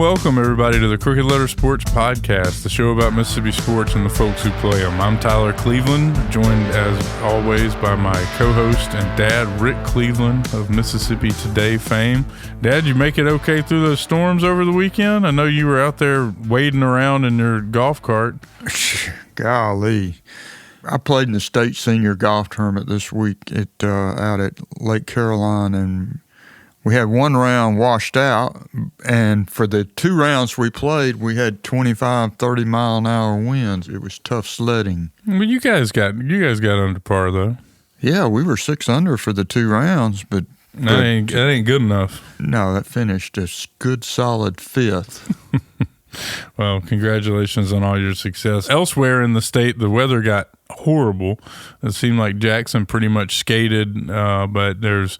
welcome everybody to the Crooked Letter Sports Podcast, the show about Mississippi sports and the folks who play them. I'm Tyler Cleveland, joined as always by my co-host and dad, Rick Cleveland of Mississippi Today fame. Dad, you make it okay through those storms over the weekend? I know you were out there wading around in your golf cart. Golly. I played in the state senior golf tournament this week out at Lake Caroline, and we had one round washed out, and for the two rounds we played, we had 25, 30-mile-an-hour winds. It was tough sledding. Well, you guys got under par, though. Yeah, we were 6 under for the two rounds, but that ain't good enough. No, that finished a good, solid fifth. Well, congratulations on all your success. Elsewhere in the state, the weather got horrible. It seemed like Jackson pretty much skated, but there's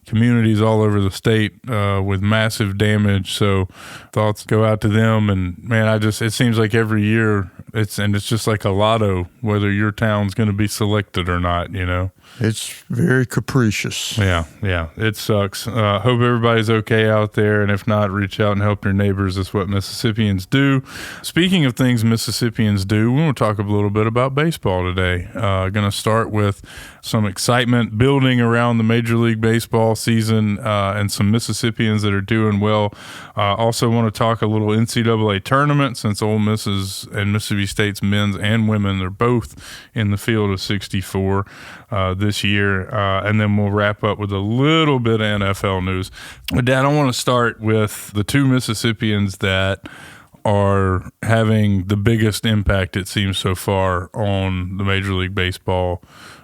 communities all over the state with massive damage. So thoughts go out to them. And man, it seems like every year it's just like a lotto whether your town's going to be selected or not, you know. It's very capricious. Yeah, it sucks. Hope everybody's okay out there, and if not, reach out and help your neighbors. That's what Mississippians do. Speaking of things Mississippians do, we want to talk a little bit about baseball today. Going to start with some excitement building around the Major League Baseball season and some Mississippians that are doing well. Also want to talk a little NCAA tournament, since Ole Miss and Mississippi State's men's and women, they're both in the field of 64 this year, and then we'll wrap up with a little bit of NFL news. But Dad, I want to start with the two Mississippians that are having the biggest impact, it seems so far, on the Major League Baseball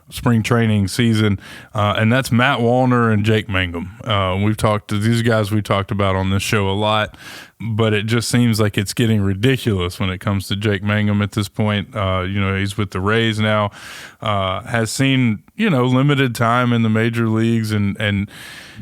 spring training season, and that's Matt Wallner and Jake Mangum. We've talked to these guys we talked about on this show a lot, but it just seems like it's getting ridiculous when it comes to Jake Mangum at this point. He's with the Rays now, has seen, limited time in the major leagues,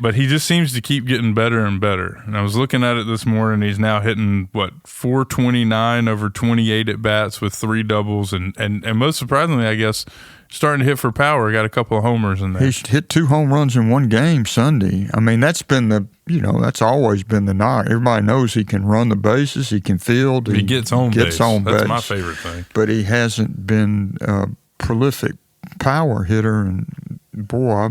but he just seems to keep getting better and better. And I was looking at it this morning. He's now hitting, 429 over 28 at-bats with 3 doubles, and most surprisingly, I guess, starting to hit for power. Got a couple of homers in there. He's hit 2 home runs in one game Sunday. I mean, that's been that's always been the knock. Everybody knows he can run the bases, he can field. He gets on base. That's my favorite thing. But he hasn't been a prolific power hitter. And, boy,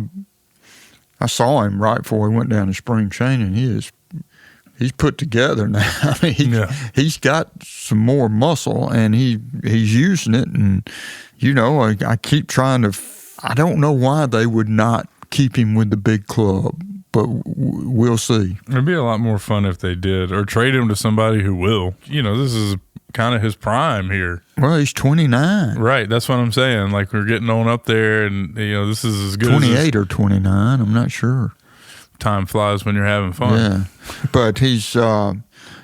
I saw him right before he went down to spring training. He's put together now. I mean, he's got some more muscle, and he's using it. And, I keep trying to – I don't know why they would not keep him with the big club, but we'll see. It'd be a lot more fun if they did, or trade him to somebody who will. This is kind of his prime here. Well, he's 29. Right, that's what I'm saying. Like, we're getting on up there, and, this is as good 28 or 29, I'm not sure. Time flies when you're having fun. Yeah, but he's I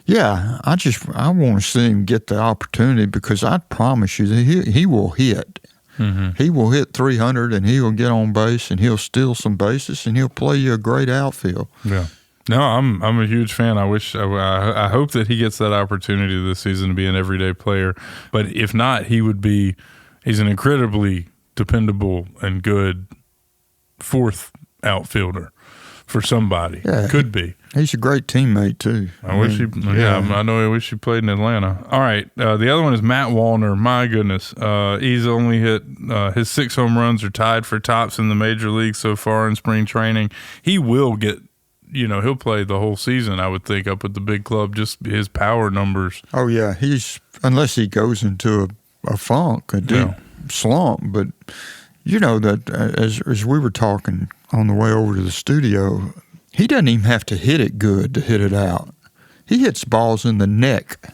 want to see him get the opportunity, because I promise you that he will hit. Mm-hmm. He will hit 300, and he will get on base, and he'll steal some bases, and he'll play you a great outfield. Yeah. No, I'm a huge fan. I hope that he gets that opportunity this season to be an everyday player. But if not, he's an incredibly dependable and good fourth outfielder for somebody. Yeah, could be. He's a great teammate too. I wish he played in Atlanta. All right, the other one is Matt Wallner. My goodness, he's only hit his 6 home runs are tied for tops in the major league so far in spring training. He will get, he'll play the whole season, I would think, up at the big club. Just his power numbers. Oh yeah, unless he goes into a funk, a deep slump. But that as we were talking on the way over to the studio, he doesn't even have to hit it good to hit it out. He hits balls in the neck,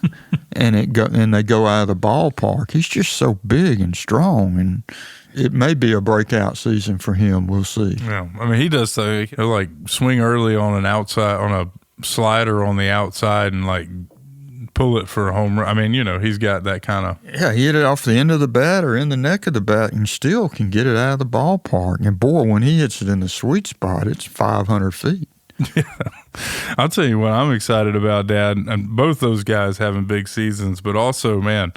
and they go out of the ballpark. He's just so big and strong, and it may be a breakout season for him. We'll see. Yeah, I mean, he does say he'll swing early on a slider on the outside and pull it for a home run. I mean, he's got that kind of... Yeah, he hit it off the end of the bat or in the neck of the bat and still can get it out of the ballpark. And, boy, when he hits it in the sweet spot, it's 500 feet. I'll tell you what I'm excited about, Dad, and both those guys having big seasons, but also, man,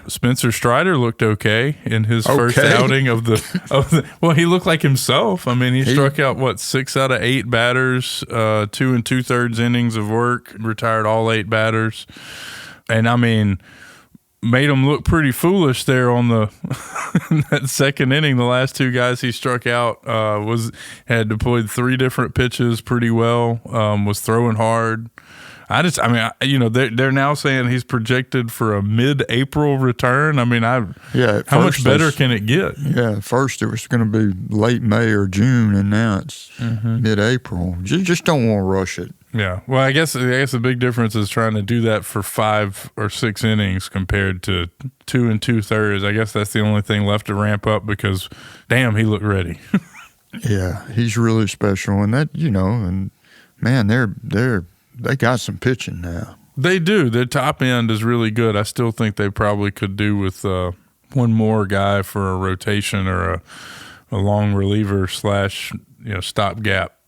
Spencer Strider looked okay in his first outing of the. Well, he looked like himself. I mean, he struck out 6 out of 8 batters, 2 2/3 innings of work, retired all 8 batters, and I mean, made him look pretty foolish there on the that second inning. The last 2 guys he struck out had deployed 3 different pitches pretty well. Was throwing hard. They're now saying he's projected for a mid-April return. I mean, how much better can it get? Yeah, first it was going to be late May or June, and now it's mid-April. You just don't want to rush it. Yeah, well, I guess the big difference is trying to do that for 5 or 6 innings compared to 2 2/3. I guess that's the only thing left to ramp up because, damn, he looked ready. Yeah, he's really special, and that and man, they got some pitching now. They do. Their top end is really good. I still think they probably could do with one more guy for a rotation or a long reliever / stopgap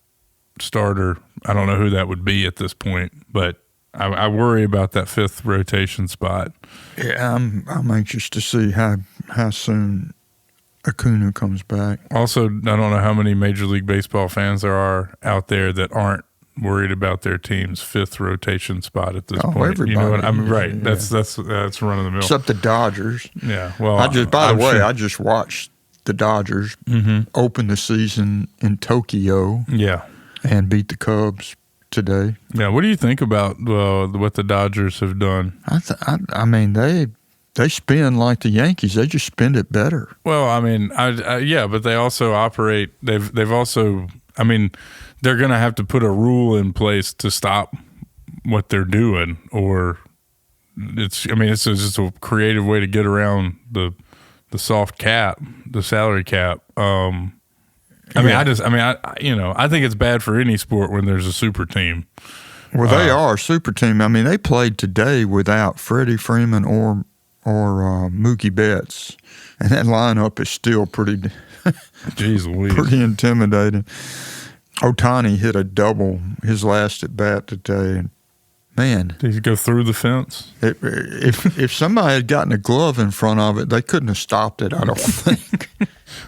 starter. I don't know who that would be at this point, but I worry about that 5th rotation spot. Yeah, I'm anxious to see how soon Acuna comes back. Also, I don't know how many Major League Baseball fans there are out there that aren't worried about their team's 5th rotation spot at this point. Everybody. You know what I mean? Right. Yeah. That's run of the mill. Except the Dodgers. Yeah. Well, I just watched the Dodgers open the season in Tokyo. Yeah. And beat the Cubs today. Yeah. What do you think about what the Dodgers have done? I mean, they spin like the Yankees. They just spin it better. Well, I mean, but they also operate. They've also. I mean, they're going to have to put a rule in place to stop what they're doing, or it's just a creative way to get around the soft cap, the salary cap. I think it's bad for any sport when there's a super team. Well, they are a super team. I mean, they played today without Freddie Freeman or Mookie Betts, and that lineup is still pretty intimidating. Ohtani hit a double his last at bat today, and man, did he go through the fence? If somebody had gotten a glove in front of it, they couldn't have stopped it. I don't think.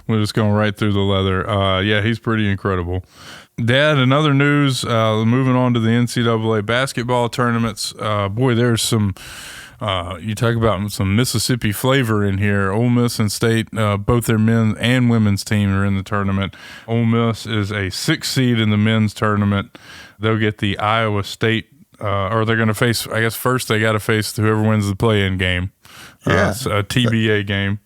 We're just going right through the leather. Yeah, he's pretty incredible. Dad, another news, moving on to the NCAA basketball tournaments. Boy, there's some, you talk about some Mississippi flavor in here. Ole Miss and State, both their men's and women's team are in the tournament. Ole Miss is a 6th seed in the men's tournament. They'll get the Iowa State, or they're going to face, I guess first they got to face whoever wins the play-in game. Yeah. It's a TBA game.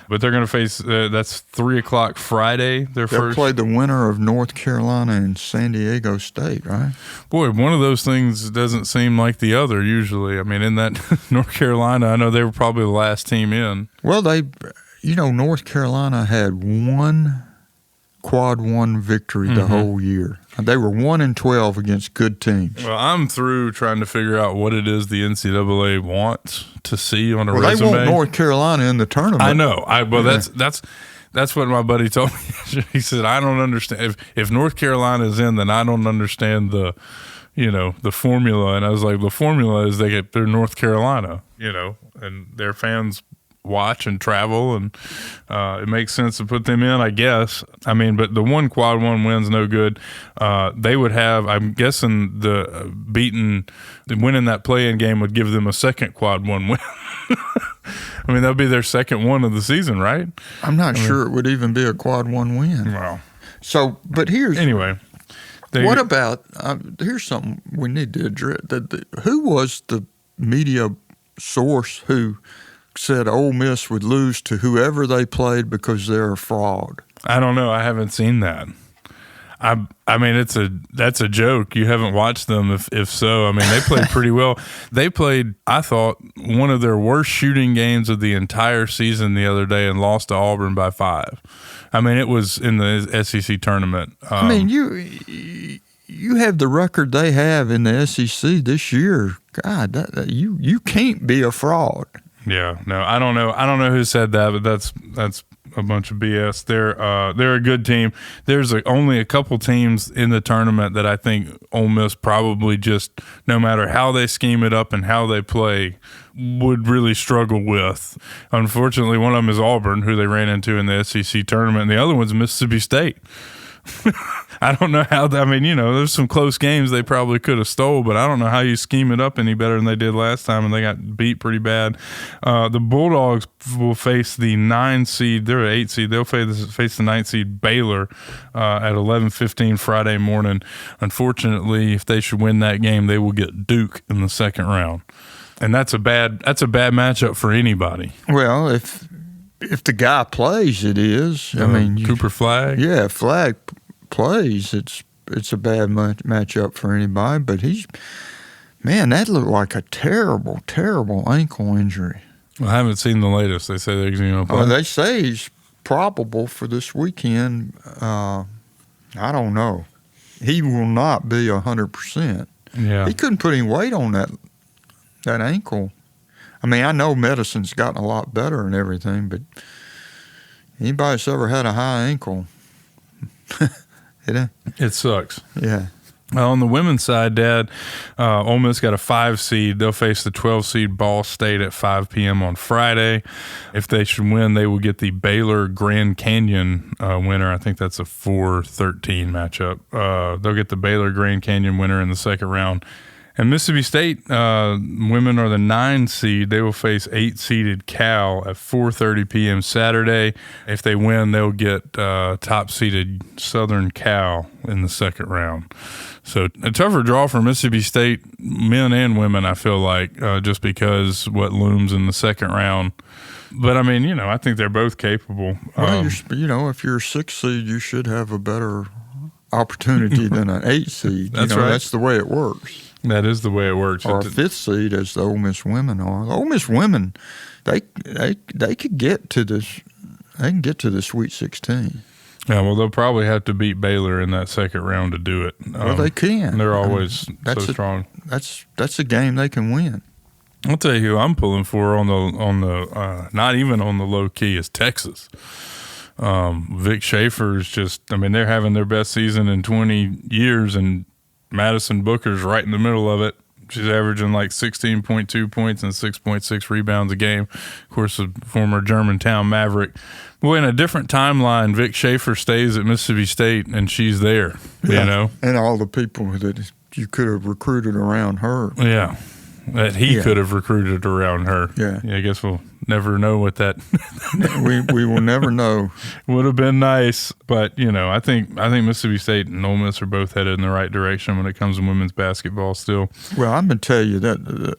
But they're going to face, that's 3 o'clock Friday. They'll play the winner of North Carolina and San Diego State, right? Boy, one of those things doesn't seem like the other usually. I mean, in that North Carolina, I know they were probably the last team in. Well, North Carolina had one quad one victory the whole year. They were 1-12 against good teams. Well, I'm through trying to figure out what it is the NCAA wants to see on a resume. They want North Carolina in the tournament. I know. That's what my buddy told me. He said, I don't understand. If North Carolina is in, then I don't understand the formula. And I was like, the formula is they're North Carolina, and their fans watch and travel, and it makes sense to put them in, I guess. I mean, but the one quad one win's no good. They would have, I'm guessing, winning that play-in game would give them a second quad one win. I mean, that'll be their second one of the season, right? I'm not sure it would even be a quad one win. Wow. So, but anyway. What about, here's something we need to address. Who was the media source who said Ole Miss would lose to whoever they played because they're a fraud? I don't know. I haven't seen that. I mean, that's a joke. You haven't watched them if so. I mean, they played pretty well. They played, I thought, one of their worst shooting games of the entire season the other day and lost to Auburn by 5. I mean, it was in the SEC tournament. I mean, you have the record they have in the SEC this year. God, you can't be a fraud. Yeah, no, I don't know. I don't know who said that, but that's a bunch of BS. They're a good team. There's only a couple teams in the tournament that I think Ole Miss probably just, no matter how they scheme it up and how they play, would really struggle with. Unfortunately, one of them is Auburn, who they ran into in the SEC tournament, and the other one's Mississippi State. I don't know how. There's some close games they probably could have stole, but I don't know how you scheme it up any better than they did last time, and they got beat pretty bad. The Bulldogs will face the 9 seed. They're an 8 seed. They'll face the 9 seed Baylor at 11:15 Friday morning. Unfortunately, if they should win that game, they will get Duke in the second round, and that's a bad matchup for anybody. Well, if the guy plays, it is. Cooper Flagg. Yeah, Flagg plays. It's a bad matchup for anybody. But that looked like a terrible, terrible ankle injury. Well, I haven't seen the latest. They say they're going to play. Well, they say he's probable for this weekend. I don't know. He will not be 100%. Yeah, he couldn't put any weight on that ankle. I know medicine's gotten a lot better and everything, but anybody that's ever had a high ankle, it sucks. Yeah. On the women's side, Dad, Ole Miss got a 5 seed. They'll face the 12 seed Ball State at 5 p.m. on Friday. If they should win, they will get the Baylor Grand Canyon winner. I think that's a 4-13 matchup. They'll get the Baylor Grand Canyon winner in the second round. And Mississippi State women are the 9 seed. They will face 8-seeded Cal at 4:30 p.m. Saturday. If they win, they'll get top-seeded Southern Cal in the second round. So a tougher draw for Mississippi State men and women, I feel like, just because what looms in the second round. But, I think they're both capable. Well, if you're a 6 seed, you should have a better opportunity than an 8 seed. That's right. That's the way it works. That is the way it works. Or a 5th seed, as the Ole Miss women are. The Ole Miss women, they could get to this. They can get to the Sweet 16. Yeah, well, they'll probably have to beat Baylor in that second round to do it. Well, they can. They're always so strong. That's a game they can win. I'll tell you who I'm pulling for on the not even on the low key is Texas. Vic Schaefer is just. They're having their best season in 20 years, and Madison Booker's right in the middle of it. She's averaging like 16.2 points and 6.6 rebounds a game. Of course, a former Germantown Maverick. Boy, in a different timeline, Vic Schaefer stays at Mississippi State, and she's there, And all the people that you could have recruited around her. Yeah, that he could have recruited around her. Yeah. I guess we'll never know what that we will never know. Would have been nice, but I think Mississippi State and Ole Miss are both headed in the right direction when it comes to women's basketball still. Well, I'm going to tell you that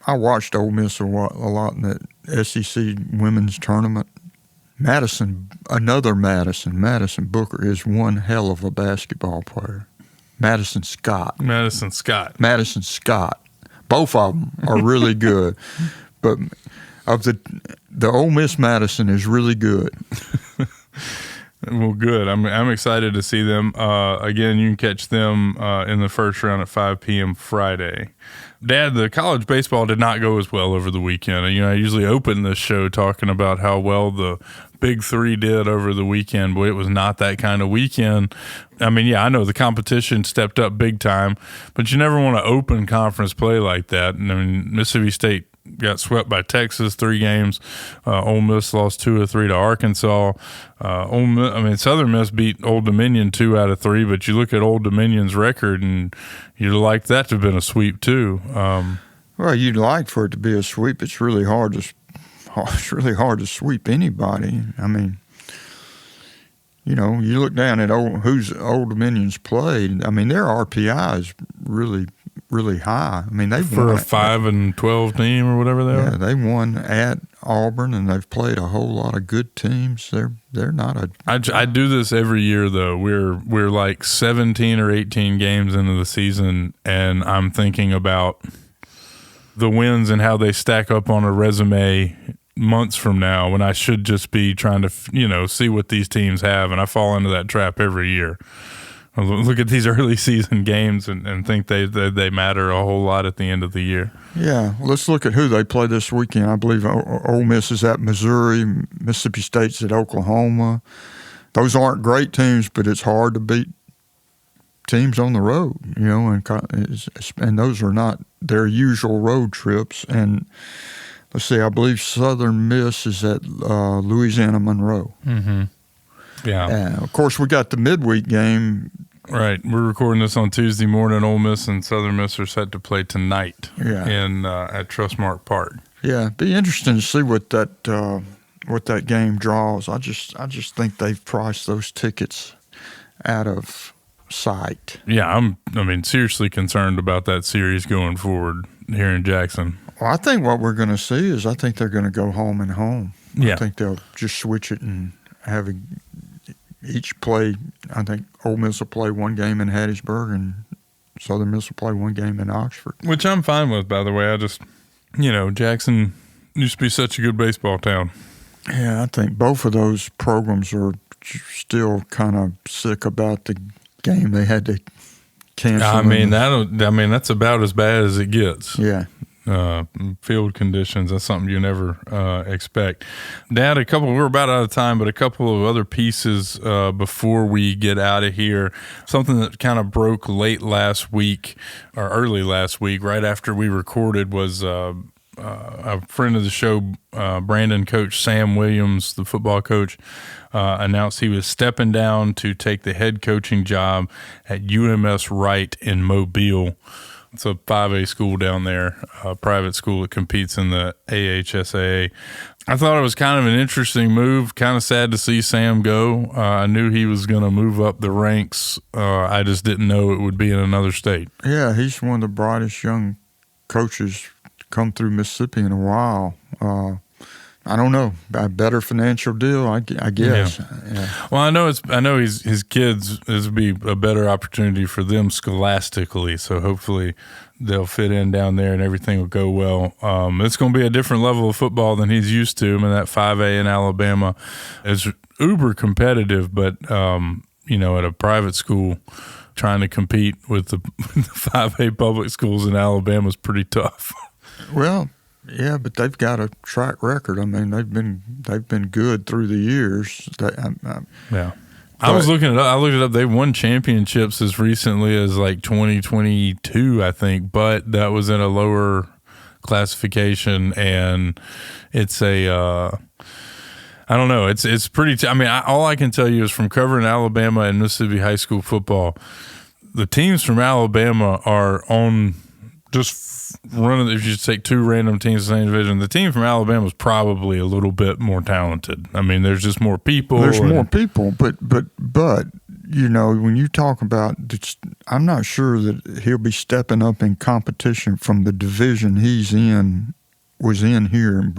I watched Ole Miss a lot in that SEC women's tournament. Madison Booker is one hell of a basketball player. Madison Scott. Both of them are really good. But of the Ole Miss Madison is really good. Well, good. I'm excited to see them. Again, you can catch them in the first round at 5 p.m. Friday. Dad, the college baseball did not go as well over the weekend. I usually open this show talking about how well the Big Three did over the weekend. Boy, it was not that kind of weekend. I know the competition stepped up big time, but you never want to open conference play like that. Mississippi State got swept by Texas 3 games. Ole Miss lost 2 of 3 to Arkansas. Southern Miss beat Old Dominion 2 out of 3, but you look at Old Dominion's record and you'd like that to have been a sweep too. Well, you'd like for it to be a sweep. It's really hard to sweep anybody. You look down at who's Old Dominion's played. Their RPI is really, really high. They for won a 5-12 team or whatever they are. Yeah, they won at Auburn, and they've played a whole lot of good teams. They're not a. I do this every year though. We're like 17 or 18 games into the season, and I'm thinking about the wins and how they stack up on a resume months from now, when I should just be trying to see what these teams have, and I fall into that trap every year. look at these early season games and think they matter a whole lot at the end of the year. Yeah, let's look at who they play this weekend. I believe Ole Miss is at Missouri, Mississippi State's at Oklahoma. Those aren't great teams, but it's hard to beat teams on the road, and those are not their usual road trips. And let's see, I believe Southern Miss is at Louisiana Monroe. Mm-hmm. Yeah. Of course, we got the midweek game. Right. We're recording this on Tuesday morning. Ole Miss and Southern Miss are set to play tonight at Trustmark Park. Yeah, be interesting to see what that game draws. I just think they've priced those tickets out of sight. Yeah, I'm seriously concerned about that series going forward here in Jackson. Well, I think what we're going to see is I think they're going to go home and home. Yeah. I think they'll just switch it and have each play. I think Ole Miss will play one game in Hattiesburg and Southern Miss will play one game in Oxford. Which I'm fine with, by the way. I just, Jackson used to be such a good baseball town. Yeah, I think both of those programs are still kind of sick about the game they had to cancel. That's about as bad as it gets. Yeah. Field conditions, that's something you never expect. Dad, we're about out of time, but a couple of other pieces before we get out of here. Something that kind of broke late last week or early last week, right after we recorded, was a friend of the show, Brandon coach Sam Williams, the football coach, announced he was stepping down to take the head coaching job at UMS Wright in Mobile. It's a 5A school down there, a private school that competes in the AHSAA. I thought it was kind of an interesting move. Kind of sad to see Sam go. I knew he was going to move up the ranks. I just didn't know it would be in another state. Yeah, he's one of the brightest young coaches come through Mississippi in a while. I don't know, a better financial deal, I guess. Yeah. Well, I know his kids. This would be a better opportunity for them scholastically. So hopefully they'll fit in down there and everything will go well. It's going to be a different level of football than he's used to. I mean, that 5A in Alabama is uber competitive, but at a private school, trying to compete with the 5A public schools in Alabama is pretty tough. Well. Yeah, but they've got a track record. I mean, they've been good through the years. Yeah, I was looking it up. I looked it up. They won championships as recently as like 2022, I think, but that was in a lower classification, and it's a. I don't know. It's pretty. All I can tell you is from covering Alabama and Mississippi high school football, the teams from Alabama are on just. Running, if you take two random teams in the same division, the team from Alabama is probably a little bit more talented. I mean, there's just more people. There's more people, but when you talk about, I'm not sure that he'll be stepping up in competition from the division was in here at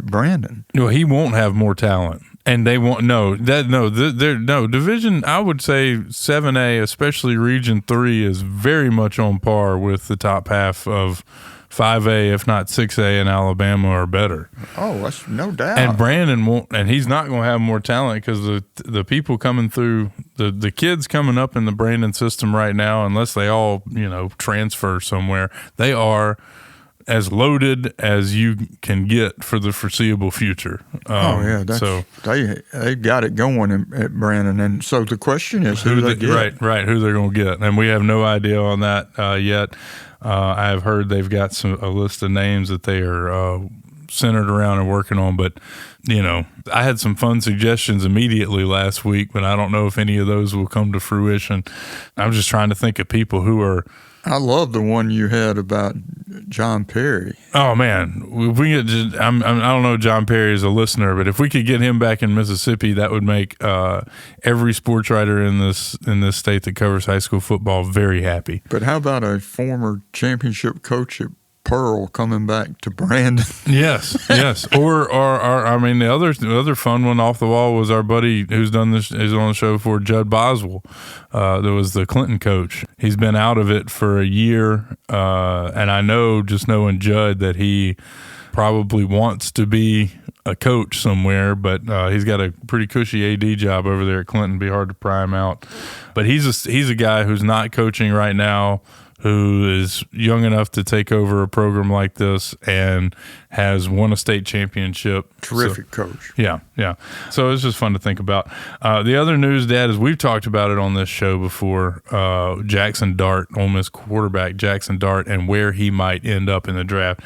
Brandon. No, he won't have more talent. And they won't division. I would say 7A, especially Region 3, is very much on par with the top half of 5A, if not 6A in Alabama or better. Oh, that's no doubt. And Brandon won't, and he's not going to have more talent because the people coming through, the kids coming up in the Brandon system right now, unless they all transfer somewhere, they are as loaded as you can get for the foreseeable future. They got it going at Brandon, and so the question is who they get. Right, who they're going to get, and we have no idea on that yet. I have heard they've got a list of names that they are centered around and working on, but I had some fun suggestions immediately last week, but I don't know if any of those will come to fruition. I'm just trying to think of people who are. I love the one you had about John Perry. Oh man, if we get, I don't know John Perry is a listener, but if we could get him back in Mississippi, that would make every sports writer in this state that covers high school football very happy. But how about a former championship coach at Pearl coming back to Brandon? Yes. Or the other fun one off the wall was our buddy who's done this, is on the show before, Judd Boswell. That was the Clinton coach. He's been out of it for a year, and I know, just knowing Judd, that he probably wants to be a coach somewhere, but he's got a pretty cushy AD job over there at Clinton. Be hard to pry him out. But he's a guy who's not coaching right now, who is young enough to take over a program like this and has won a state championship. Terrific coach. Yeah. So it's just fun to think about. The other news, Dad, is we've talked about it on this show before, Jaxson Dart, Ole Miss quarterback Jaxson Dart, and where he might end up in the draft.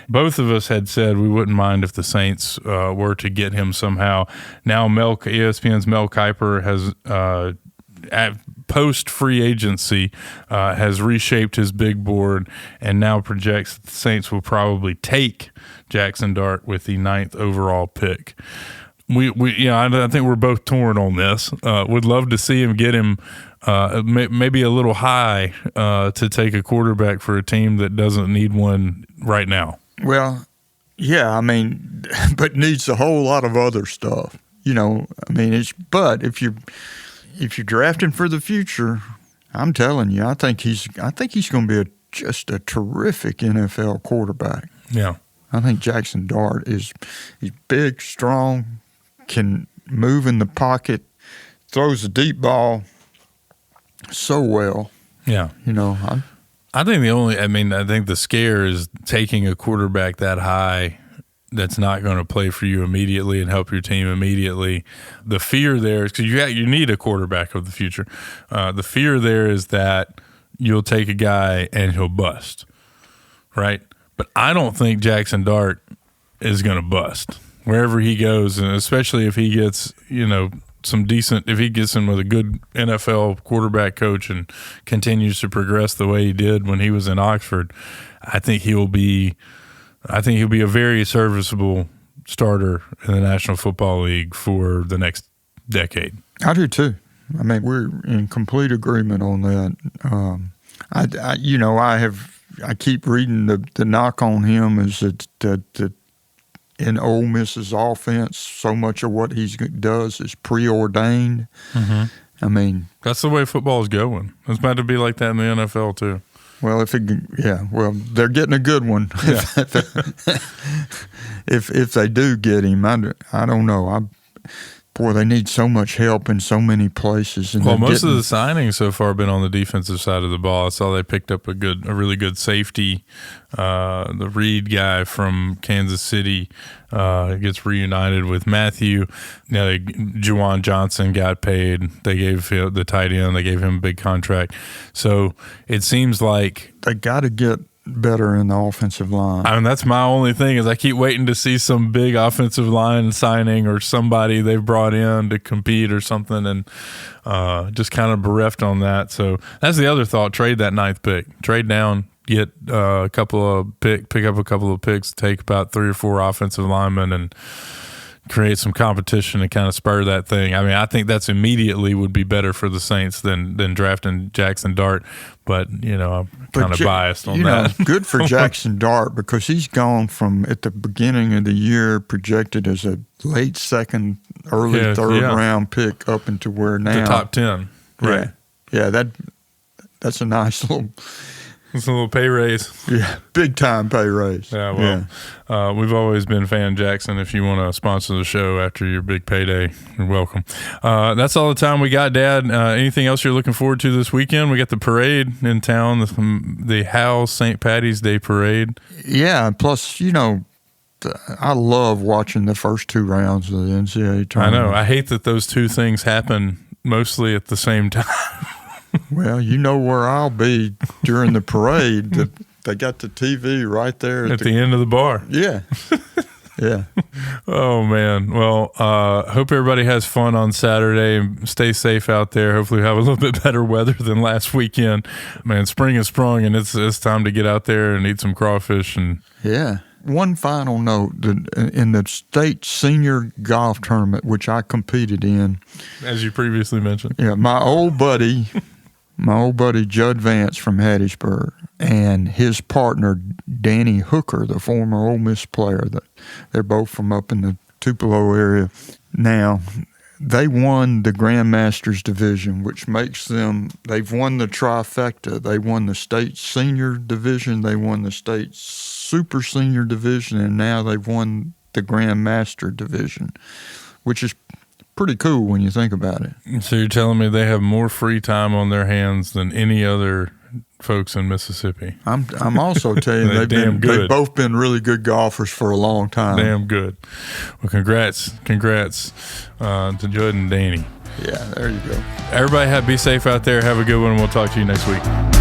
Both of us had said we wouldn't mind if the Saints were to get him somehow. Now ESPN's Mel Kiper has post free agency has reshaped his big board and now projects that the Saints will probably take Jaxson Dart with the 9th overall pick. I think we're both torn on this. Would love to see him get him maybe a little high to take a quarterback for a team that doesn't need one right now. Well, yeah, I mean, but needs a whole lot of other stuff. But if you're drafting for the future, I'm telling you, I think he's going to be just a terrific NFL quarterback. Yeah, I think Jaxson Dart he's big, strong, can move in the pocket, throws a deep ball so well. Yeah, I think the scare is taking a quarterback that high that's not going to play for you immediately and help your team immediately. The fear there is because you need a quarterback of the future. The fear there is that you'll take a guy and he'll bust, right? But I don't think Jaxson Dart is going to bust wherever he goes, and especially if he gets, if he gets in with a good NFL quarterback coach and continues to progress the way he did when he was in Oxford, I think he'll be a very serviceable starter in the National Football League for the next decade. I do too. I mean, we're in complete agreement on that. I keep reading the knock on him is that in Ole Miss's offense, so much of what he does is preordained. Mm-hmm. I mean, that's the way football is going. It's about to be like that in the NFL too. Well, they're getting a good one. Yeah. if they do get him, I don't know. They need so much help in so many places. And most of the signings so far have been on the defensive side of the ball. I saw they picked up a really good safety. The Reed guy from Kansas City gets reunited with Matthew. Juwan Johnson got paid. They gave the tight end. They gave him a big contract. So it seems like they got to get better in the offensive line. I mean, that's my only thing is I keep waiting to see some big offensive line signing or somebody they've brought in to compete or something, and just kind of bereft on that. So that's the other thought: trade that 9th pick, trade down, get pick up a couple of picks, take about 3 or 4 offensive linemen, and create some competition and kind of spur that thing. I mean, I think that's immediately would be better for the Saints than drafting Jaxson Dart. But, I'm kind of biased on that. Good for Jaxson Dart because he's gone from at the beginning of the year projected as a late second, early third round pick up into where now. The top 10. Right. Yeah, that's a nice little. It's a little pay raise. Yeah, big time pay raise. Yeah, well, we've always been fan Jaxson. If you want to sponsor the show after your big payday, you're welcome. That's all the time we got, Dad. Anything else you're looking forward to this weekend? We got the parade in town, the Howe St. Patty's Day Parade. Yeah, plus, I love watching the first 2 rounds of the NCAA tournament. I know. I hate that those 2 things happen mostly at the same time. Well, you know where I'll be during the parade. They got the TV right there at the end of the bar. Yeah. Yeah. Oh, man. Well, hope everybody has fun on Saturday. Stay safe out there. Hopefully we have a little bit better weather than last weekend. Man, spring has sprung, and it's time to get out there and eat some crawfish. Yeah. One final note, in the state senior golf tournament, which I competed in. As you previously mentioned. Yeah, my old buddy Judd Vance from Hattiesburg and his partner Danny Hooker, the former Ole Miss player, they're both from up in the Tupelo area now. They won the Grandmasters division, which makes them, they've won the trifecta. They won the state senior division, they won the state super senior division, and now they've won the Grandmaster division, which is pretty cool when you think about it. So you're telling me they have more free time on their hands than any other folks in Mississippi? I'm also telling you they've both been really good golfers for a long time. Damn good. Well, congrats to Judd and Danny. Yeah, there you go. Everybody be safe out there. Have a good one, and we'll talk to you next week.